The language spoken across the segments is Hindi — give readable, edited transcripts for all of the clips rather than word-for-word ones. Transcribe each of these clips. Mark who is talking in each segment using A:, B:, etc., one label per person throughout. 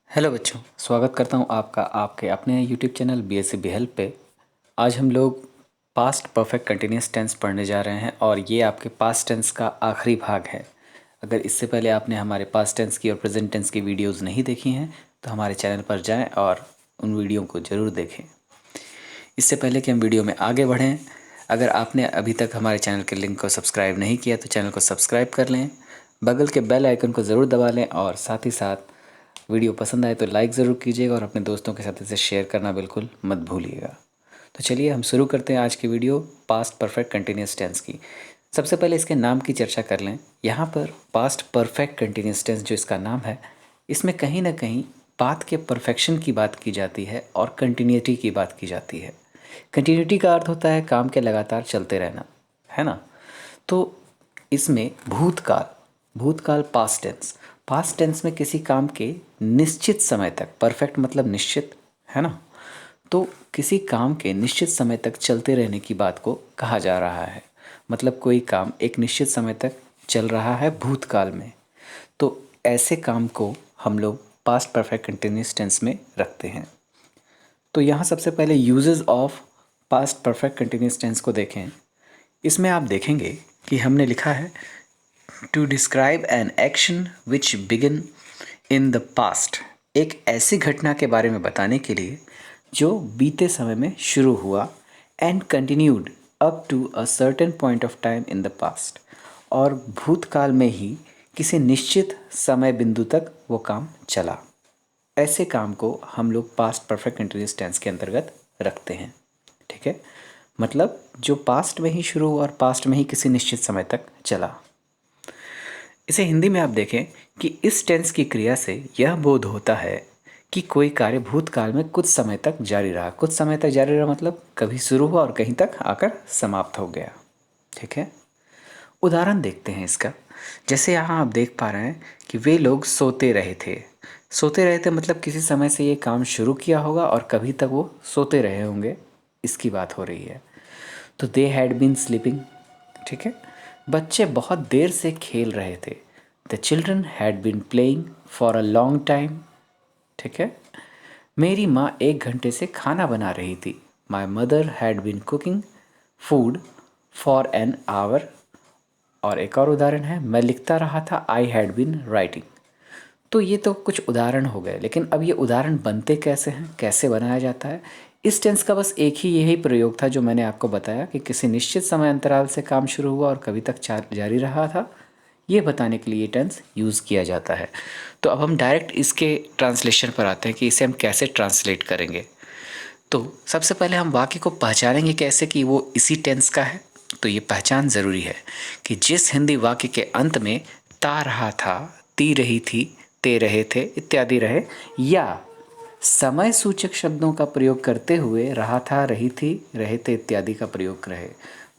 A: हेलो बच्चों, स्वागत करता हूँ आपका आपके अपने YouTube channel BSc B help पे। आज हम लोग पास्ट परफेक्ट कंटिन्यूस टेंस पढ़ने जा रहे हैं और ये आपके पास्ट टेंस का आखिरी भाग है। अगर इससे पहले आपने हमारे पास्ट टेंस की और प्रेजेंट टेंस की वीडियोस नहीं देखी हैं तो हमारे चैनल पर जाएं और उन वीडियो को ज़रूर देखें। इससे पहले कि हम वीडियो में आगे बढ़ें, अगर आपने अभी तक हमारे चैनल के लिंक को सब्सक्राइब नहीं किया तो चैनल को सब्सक्राइब कर लें, बगल के बेल आइकन को ज़रूर दबा लें और साथ ही साथ वीडियो पसंद आए तो लाइक ज़रूर कीजिएगा और अपने दोस्तों के साथ इसे शेयर करना बिल्कुल मत भूलिएगा। तो चलिए हम शुरू करते हैं आज की video past perfect continuous tense की। सबसे पहले इसके नाम की चर्चा कर लें। यहाँ पर पास्ट परफेक्ट कंटिन्यूस टेंस जो इसका नाम है, इसमें कहीं ना कहीं बात के परफेक्शन की बात की जाती है और कंटिन्यूटी की बात की जाती है। कंटिन्यूटी का अर्थ होता है काम के लगातार चलते रहना, है ना। तो इसमें भूतकाल, भूतकाल पास्ट टेंस में किसी काम के निश्चित समय तक, परफेक्ट मतलब निश्चित, है ना। तो किसी काम के निश्चित समय तक चलते रहने की बात को कहा जा रहा है। मतलब कोई काम एक निश्चित समय तक चल रहा है भूतकाल में, तो ऐसे काम को हम लोग पास्ट परफेक्ट कंटिन्यूस टेंस में रखते हैं। तो यहाँ सबसे पहले uses of past perfect continuous tense को देखें। इसमें आप देखेंगे कि हमने लिखा है to describe an action which begin in the past. एक ऐसी घटना के बारे में बताने के लिए जो बीते समय में शुरू हुआ, and continued up to a certain point of time in the past, और भूतकाल में ही किसी निश्चित समय बिंदु तक वो काम चला। ऐसे काम को हम लोग पास्ट परफेक्ट कंटिन्यूस टेंस के अंतर्गत रखते हैं। ठीक है, मतलब जो पास्ट में ही शुरू हुआ और पास्ट में ही किसी निश्चित समय तक चला। इसे हिंदी में आप देखें कि इस टेंस की क्रिया से यह बोध होता है कि कोई कार्य भूतकाल में कुछ समय तक जारी रहा। कुछ समय तक जारी रहा मतलब कभी शुरू हुआ और कहीं तक आकर समाप्त हो गया। ठीक है, उदाहरण देखते हैं इसका। जैसे यहाँ आप देख पा रहे हैं कि वे लोग सोते रहे थे। सोते रहे थे मतलब किसी समय से ये काम शुरू किया होगा और कभी तक वो सोते रहे होंगे, इसकी बात हो रही है। तो दे हैड बीन स्लीपिंग। ठीक है, बच्चे बहुत देर से खेल रहे थे। The children had been playing for a long time. ठीक है, मेरी माँ 1 घंटे से खाना बना रही थी। My mother had been cooking food for an hour. और एक और उदाहरण है, मैं लिखता रहा था। I had been writing. तो ये तो कुछ उदाहरण हो गए, लेकिन अब ये उदाहरण बनते कैसे हैं, कैसे बनाया जाता है। इस टेंस का बस एक ही यही प्रयोग था जो मैंने आपको बताया कि किसी निश्चित समय अंतराल से काम शुरू हुआ और कभी तक जारी रहा था। ये बताने के लिए ये टेंस यूज़ किया जाता है। तो अब हम डायरेक्ट इसके ट्रांसलेशन पर आते हैं कि इसे हम कैसे ट्रांसलेट करेंगे। तो सबसे पहले हम वाक्य को पहचानेंगे कैसे कि वो इसी टेंस का है। तो ये पहचान ज़रूरी है कि जिस हिंदी वाक्य के अंत में ता रहा था, ती रही थी, ते रहे थे इत्यादि रहे, या समय सूचक शब्दों का प्रयोग करते हुए रहा था, रही थी, रहे थे इत्यादि का प्रयोग रहे।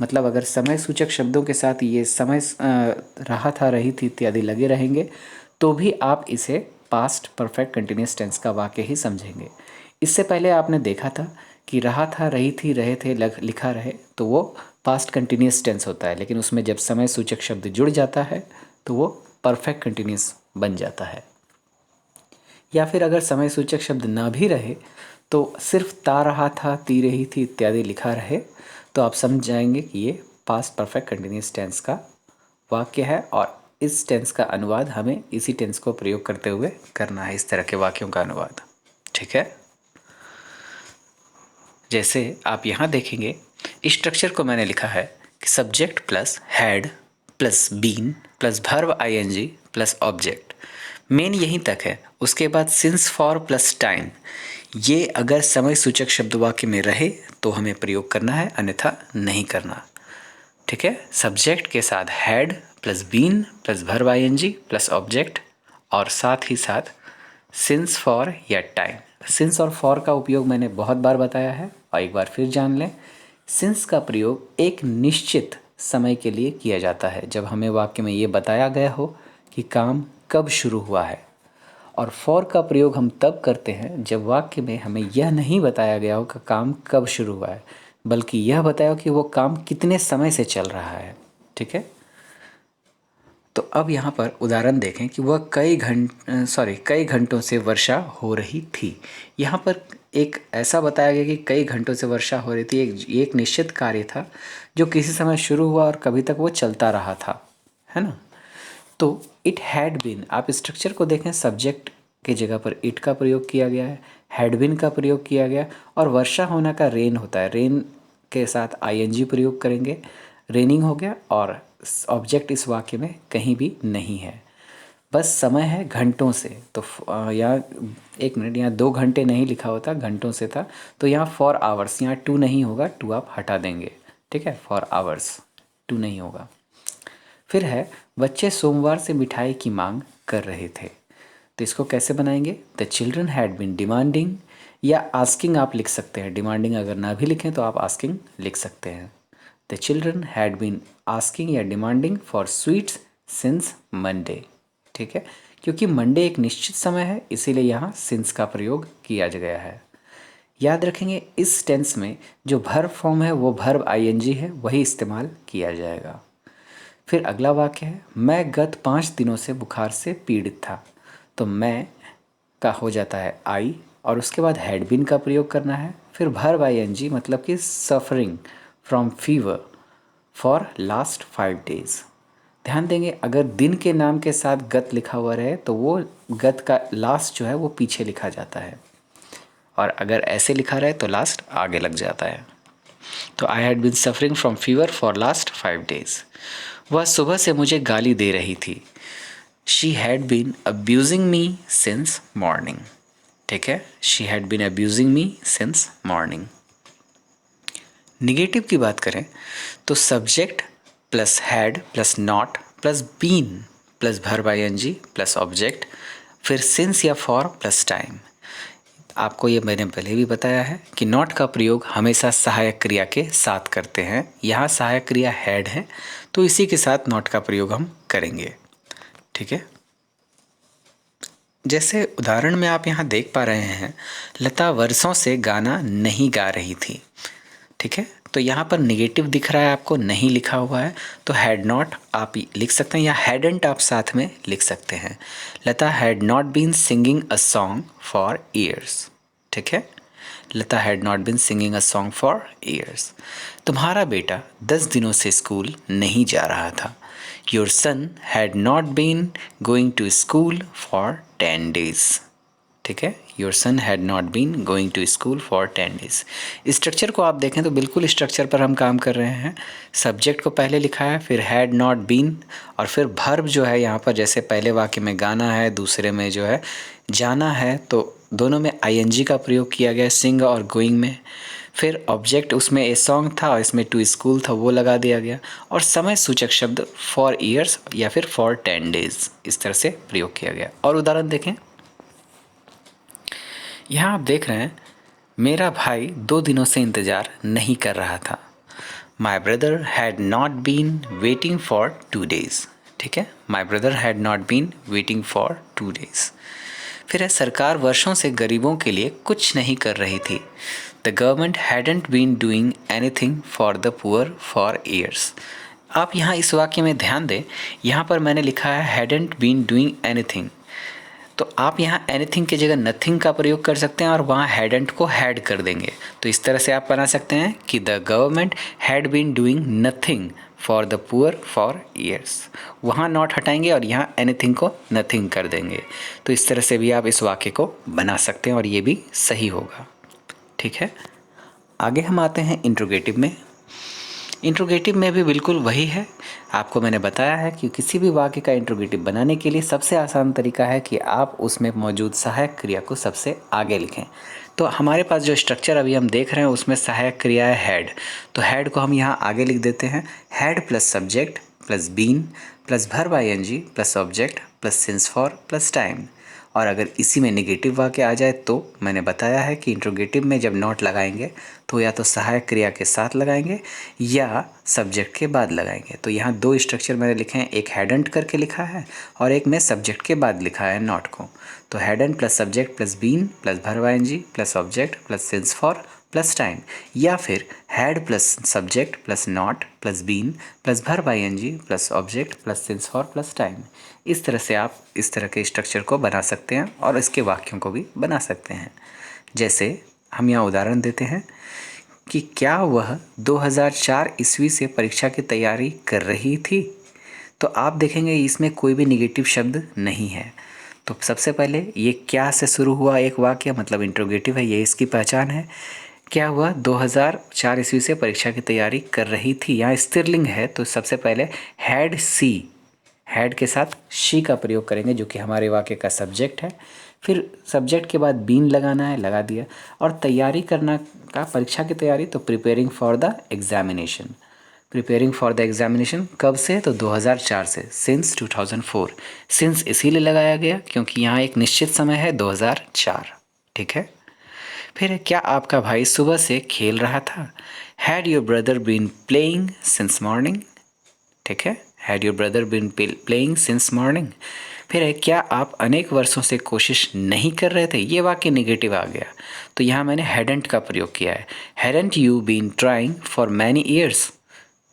A: मतलब अगर समय सूचक शब्दों के साथ ये समय रहा था, रही थी इत्यादि लगे रहेंगे तो भी आप इसे पास्ट परफेक्ट कंटिन्यूस टेंस का वाक्य ही समझेंगे। इससे पहले आपने देखा था कि रहा था, रही थी, रहे थे लिखा रहे तो वो पास्ट कंटिन्यूस टेंस होता है, लेकिन उसमें जब समय सूचक शब्द जुड़ जाता है तो वो परफेक्ट कंटिन्यूस बन जाता है। या फिर अगर समय सूचक शब्द ना भी रहे तो सिर्फ ता रहा था, ती रही थी इत्यादि लिखा रहे तो आप समझ जाएंगे कि ये पास्ट परफेक्ट कंटिन्यूस टेंस का वाक्य है और इस टेंस का अनुवाद हमें इसी टेंस को प्रयोग करते हुए करना है, इस तरह के वाक्यों का अनुवाद। ठीक है, जैसे आप यहाँ देखेंगे स्ट्रक्चर को मैंने लिखा है कि subject plus had plus been plus verb ING plus object. मेन यहीं तक है। उसके बाद सिंस फॉर प्लस टाइम, ये अगर समय सूचक शब्द वाक्य में रहे तो हमें प्रयोग करना है, अन्यथा नहीं करना। ठीक है, सब्जेक्ट के साथ had plus been plus verb ING plus object और साथ ही साथ सिंस फॉर या टाइम। सिंस और फॉर का उपयोग मैंने बहुत बार बताया है और एक बार फिर जान लें। सिंस का प्रयोग एक निश्चित समय के लिए किया जाता है जब हमें वाक्य में ये बताया गया हो कि काम कब शुरू हुआ है, और फॉर का प्रयोग हम तब करते हैं जब वाक्य में हमें यह नहीं बताया गया हो कि काम कब शुरू हुआ है, बल्कि यह बताया हो कि वो काम कितने समय से चल रहा है। ठीक है, तो अब यहाँ पर उदाहरण देखें कि वह कई घंटों से वर्षा हो रही थी। यहाँ पर एक ऐसा बताया गया कि कई घंटों से वर्षा हो रही थी। एक निश्चित कार्य था जो किसी समय शुरू हुआ और कभी तक वो चलता रहा था, है ना। तो इट हैड बीन, आप स्ट्रक्चर को देखें, सब्जेक्ट की जगह पर इट का प्रयोग किया गया है, हैड बीन का प्रयोग किया गया, और वर्षा होना का रेन होता है, रेन के साथ आईएनजी प्रयोग करेंगे, रेनिंग हो गया, और ऑब्जेक्ट इस वाक्य में कहीं भी नहीं है। बस समय है घंटों से, तो यहाँ 1 मिनट, यहाँ 2 घंटे नहीं लिखा होता, घंटों से था, तो यहाँ फॉर आवर्स, यहाँ टू नहीं होगा, टू आप हटा देंगे, ठीक है, फॉर आवर्स, टू नहीं होगा। फिर है बच्चे सोमवार से मिठाई की मांग कर रहे थे, तो इसको कैसे बनाएंगे? The children had been demanding, या आस्किंग आप लिख सकते हैं, डिमांडिंग अगर ना भी लिखें तो आप आस्किंग लिख सकते हैं। The children had been asking या demanding for sweets since Monday, ठीक है, क्योंकि मंडे एक निश्चित समय है इसीलिए यहाँ सिंस का प्रयोग किया गया है। याद रखेंगे इस टेंस में जो वर्ब फॉर्म है वो वर्ब आईएनजी है, वही इस्तेमाल किया जाएगा। फिर अगला वाक्य है, मैं गत 5 दिनों से बुखार से पीड़ित था, तो मैं का हो जाता है आई, और उसके बाद हैड बीन का प्रयोग करना है। फिर वर्ब आईएनजी मतलब कि suffering from fever for last 5 days. ध्यान देंगे अगर दिन के नाम के साथ गत लिखा हुआ रहे तो वो गत का लास्ट जो है वो पीछे लिखा जाता है, और अगर ऐसे लिखा रहे तो लास्ट आगे लग जाता है। तो I had been suffering from fever for last 5 days. वह सुबह से मुझे गाली दे रही थी। She had been abusing me since morning, ठीक है, she had been abusing me since morning. Negative की बात करें तो subject plus had plus not plus been plus verb ING plus object, फिर सिंस या फॉर प्लस टाइम। आपको ये मैंने पहले भी बताया है कि नॉट का प्रयोग हमेशा सहायक क्रिया के साथ करते हैं। यहाँ सहायक क्रिया हैड है तो इसी के साथ नॉट का प्रयोग हम करेंगे, ठीक है। जैसे उदाहरण में आप यहाँ देख पा रहे हैं, लता वर्षों से गाना नहीं गा रही थी, ठीक है। तो यहाँ पर निगेटिव दिख रहा है आपको, नहीं लिखा हुआ है, तो हैड नॉट आप लिख सकते हैं या हैडंट आप साथ में लिख सकते हैं। Lata had not been singing a song for years, ठीक है, Lata had not been singing a song for years. तुम्हारा बेटा 10 दिनों से स्कूल नहीं जा रहा था। Your son had not been going to school for 10 days, ठीक है, your son had not been going to school for 10 days. Structure को आप देखें तो बिल्कुल स्ट्रक्चर पर हम काम कर रहे हैं। सब्जेक्ट को पहले लिखा है, फिर हैड नॉट बीन, और फिर भर्ब जो है यहाँ पर जैसे पहले वाक्य में गाना है, दूसरे में जो है जाना है, तो दोनों में आईएनजी का प्रयोग किया गया, सिंग और गोइंग में। फिर ऑब्जेक्ट उसमें ए सॉन्ग था और इसमें टू स्कूल था, वो लगा दिया गया, और समय सूचक शब्द फॉर ईयर्स या फिर फॉर 10 डेज इस तरह से प्रयोग किया गया। और उदाहरण देखें, यहाँ आप देख रहे हैं मेरा भाई 2 दिनों से इंतज़ार नहीं कर रहा था। My brother had not been waiting for 2 days, ठीक है, my brother had not been waiting for 2 days. फिर है सरकार वर्षों से गरीबों के लिए कुछ नहीं कर रही थी। The government hadn't been doing anything for the poor for years. आप यहाँ इस वाक्य में ध्यान दें, यहाँ पर मैंने लिखा है हैडेंट बीन डूइंग एनीथिंग, तो आप यहाँ एनीथिंग की जगह नथिंग का प्रयोग कर सकते हैं और वहाँ हैडेंट को हैड कर देंगे। तो इस तरह से आप बना सकते हैं कि the government had been doing nothing for the poor for years, वहाँ नॉट हटाएंगे और यहाँ एनीथिंग को नथिंग कर देंगे। तो इस तरह से भी आप इस वाक्य को बना सकते हैं और ये भी सही होगा, ठीक है। आगे हम आते हैं इंट्रोगेटिव में। इंट्रोगेटिव में भी बिल्कुल वही है, आपको मैंने बताया है कि किसी भी वाक्य का इंट्रोगेटिव बनाने के लिए सबसे आसान तरीका है कि आप उसमें मौजूद सहायक क्रिया को सबसे आगे लिखें। तो हमारे पास जो स्ट्रक्चर अभी हम देख रहे हैं उसमें सहायक क्रिया है हैड, तो हैड को हम यहाँ आगे लिख देते हैं, had plus subject plus been plus verb ING plus object plus since for plus time. और अगर इसी में नेगेटिव वाक्य आ जाए तो मैंने बताया है कि इंट्रोगेटिव में जब नॉट लगाएंगे तो या तो सहायक क्रिया के साथ लगाएंगे या सब्जेक्ट के बाद लगाएंगे। तो यहाँ 2 स्ट्रक्चर मैंने लिखे हैं, एक हैडेंट करके लिखा है और एक में सब्जेक्ट के बाद लिखा है नॉट को। तो hadn't plus subject plus been plus verb ING plus object plus since for plus time, या फिर had plus subject plus not plus been plus verb ing plus object plus since for plus time. इस तरह से आप इस तरह के स्ट्रक्चर को बना सकते हैं और इसके वाक्यों को भी बना सकते हैं। जैसे हम यहाँ उदाहरण देते हैं कि क्या वह 2004 ईस्वी से परीक्षा की तैयारी कर रही थी। तो आप देखेंगे इसमें कोई भी निगेटिव शब्द नहीं है। तो सबसे पहले ये क्या से शुरू हुआ एक वाक्य, मतलब इंट्रोगेटिव है, ये इसकी पहचान है। क्या हुआ 2004 ईस्वी से परीक्षा की तैयारी कर रही थी, यहाँ स्त्रीलिंग है तो सबसे पहले हैड सी, हैड के साथ शी का प्रयोग करेंगे जो कि हमारे वाक्य का सब्जेक्ट है। फिर सब्जेक्ट के बाद बीन लगाना है, लगा दिया। और तैयारी करना का, परीक्षा की तैयारी, तो preparing for the examination. Preparing for the examination कब से, तो 2004 से, सिंस 2004। सिंस इसीलिए लगाया गया क्योंकि यहाँ एक निश्चित समय है 2004, ठीक है। फिर क्या आपका भाई सुबह से खेल रहा था। Had your brother been playing since morning, ठीक है, had your brother been playing since morning. फिर है क्या आप अनेक वर्षों से कोशिश नहीं कर रहे थे, ये वाक्य निगेटिव आ गया तो यहाँ मैंने हैडेंट का प्रयोग किया है। Hadn't you been trying for many years,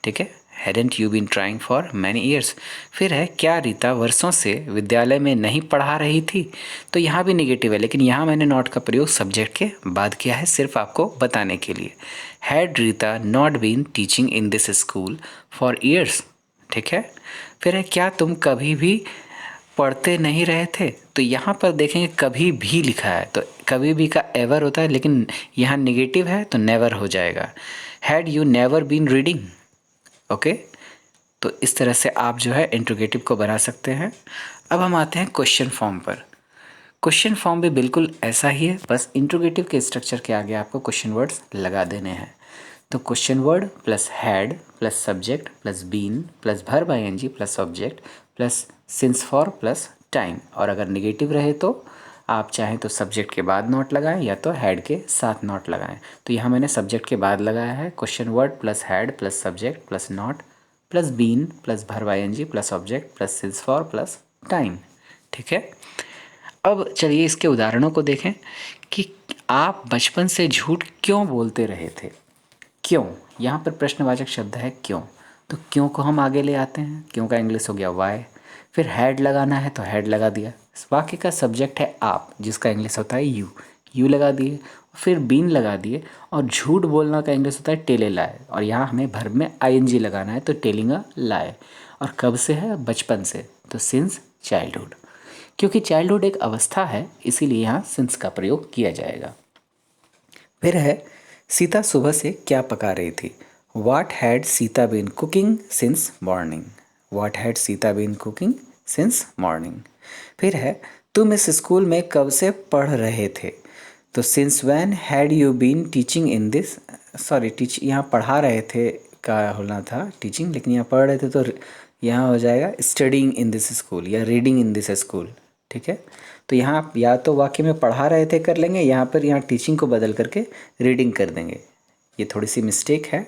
A: ठीक है, hadn't you been trying for many years. फिर है क्या रीता वर्षों से विद्यालय में नहीं पढ़ा रही थी, तो यहाँ भी निगेटिव है लेकिन यहाँ मैंने नॉट का प्रयोग सब्जेक्ट के बाद किया है सिर्फ आपको बताने के लिए। Had Rita not been teaching in this school for years, ठीक है। फिर है क्या तुम कभी भी पढ़ते नहीं रहे थे, तो यहाँ पर देखेंगे कभी भी लिखा है तो कभी भी का एवर होता है लेकिन यहाँ निगेटिव है तो नेवर हो जाएगा। Had you never been reading, okay. तो इस तरह से आप जो है इंट्रोगेटिव को बना सकते हैं। अब हम आते हैं क्वेश्चन फॉर्म पर। क्वेश्चन फॉर्म भी बिल्कुल ऐसा ही है, बस इंट्रोगेटिव के स्ट्रक्चर के आगे आपको क्वेश्चन वर्ड्स लगा देने हैं। तो question word plus had plus subject plus been plus verb ing plus object plus since for plus time. और अगर निगेटिव रहे तो आप चाहें तो सब्जेक्ट के बाद नॉट लगाएं या तो हैड के साथ नॉट लगाएं। तो यहाँ मैंने सब्जेक्ट के बाद लगाया है। Question word plus had plus subject plus not plus been plus verb ing plus object plus since for plus time, ठीक है। अब चलिए इसके उदाहरणों को देखें कि आप बचपन से झूठ क्यों बोलते रहे थे। क्यों, यहाँ पर प्रश्नवाचक शब्द है क्यों, तो क्यों को हम आगे ले आते हैं। क्यों का इंग्लिश हो गया वाई। फिर हैड लगाना है तो हैड लगा दिया। इस वाक्य का सब्जेक्ट है आप, जिसका इंग्लिश होता है यू, यू लगा दिए। फिर बीन लगा दिए। और झूठ बोलना का इंग्लिश होता है टेल ए लाई, और यहाँ हमें वर्ब में आईएनजी लगाना है तो टेलिंग अ लाई। और कब से है, बचपन से, तो सिंस चाइल्डहुड। क्योंकि चाइल्डहुड एक अवस्था है इसीलिए यहाँ सिंस का प्रयोग किया जाएगा। फिर है सीता सुबह से क्या पका रही थी। What had Sita been cooking since morning, what had Sita been cooking since morning. फिर है तुम इस स्कूल में कब से पढ़ रहे थे, तो since when had you been teaching in this, sorry teach यहाँ पढ़ा रहे थे का होना था टीचिंग, लेकिन यहाँ पढ़ रहे थे तो यहाँ हो जाएगा स्टडिंग इन दिस स्कूल या रीडिंग इन दिस स्कूल, ठीक है। तो यहाँ आप या तो वाक्य में पढ़ा रहे थे कर लेंगे, यहाँ पर यहाँ टीचिंग को बदल करके रीडिंग कर देंगे। ये थोड़ी सी मिस्टेक है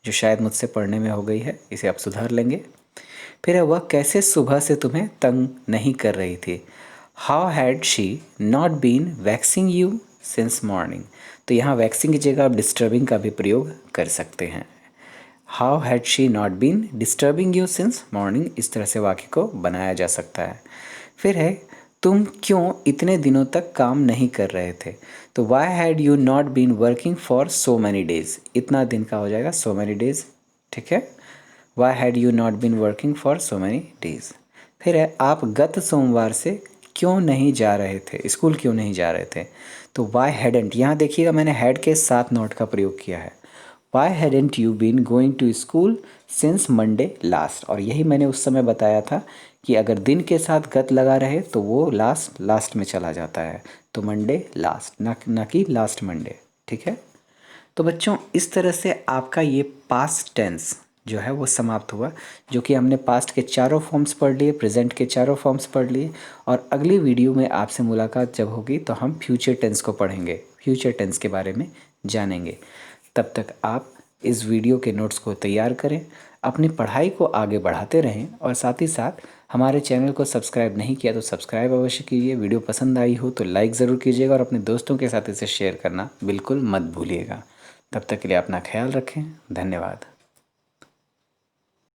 A: जो शायद मुझसे पढ़ने में हो गई है, इसे आप सुधार लेंगे। फिर है वह कैसे सुबह से तुम्हें तंग नहीं कर रही थी। How had she not been vexing you since morning, तो यहाँ वैक्सिंग की जगह आप डिस्टर्बिंग का भी प्रयोग कर सकते हैं। How had she not been disturbing you since morning, इस तरह से वाक्य को बनाया जा सकता है। फिर है तुम क्यों इतने दिनों तक काम नहीं कर रहे थे, तो why had you not been working for so many days, इतना दिन का हो जाएगा सो मैनी डेज, ठीक है। Why had you not been working for so many days. फिर है आप गत सोमवार से क्यों नहीं जा रहे थे, स्कूल क्यों नहीं जा रहे थे, तो वाई हैडेंट, यहाँ देखिएगा मैंने हैड के साथ नॉट का प्रयोग किया है। Why hadn't you been going to school since Monday last, और यही मैंने उस समय बताया था कि अगर दिन के साथ गत लगा रहे तो वो लास्ट में चला जाता है, तो मंडे लास्ट, ना कि लास्ट मंडे, ठीक है। तो बच्चों इस तरह से आपका ये पास्ट टेंस जो है वो समाप्त हुआ, जो कि हमने पास्ट के चारों फॉर्म्स पढ़ लिए, प्रेजेंट के चारों फॉर्म्स पढ़ लिए। और अगली वीडियो में आपसे मुलाकात जब होगी तो हम फ्यूचर टेंस को पढ़ेंगे, फ्यूचर टेंस के बारे में जानेंगे। तब तक आप इस वीडियो के नोट्स को तैयार करें। अपनी पढ़ाई को आगे बढ़ाते रहें और साथ ही साथ हमारे चैनल को सब्सक्राइब नहीं किया तो सब्सक्राइब अवश्य कीजिए। वीडियो पसंद आई हो तो लाइक ज़रूर कीजिएगा और अपने दोस्तों के साथ इसे शेयर करना बिल्कुल मत भूलिएगा। तब तक के लिए अपना ख्याल रखें। धन्यवाद।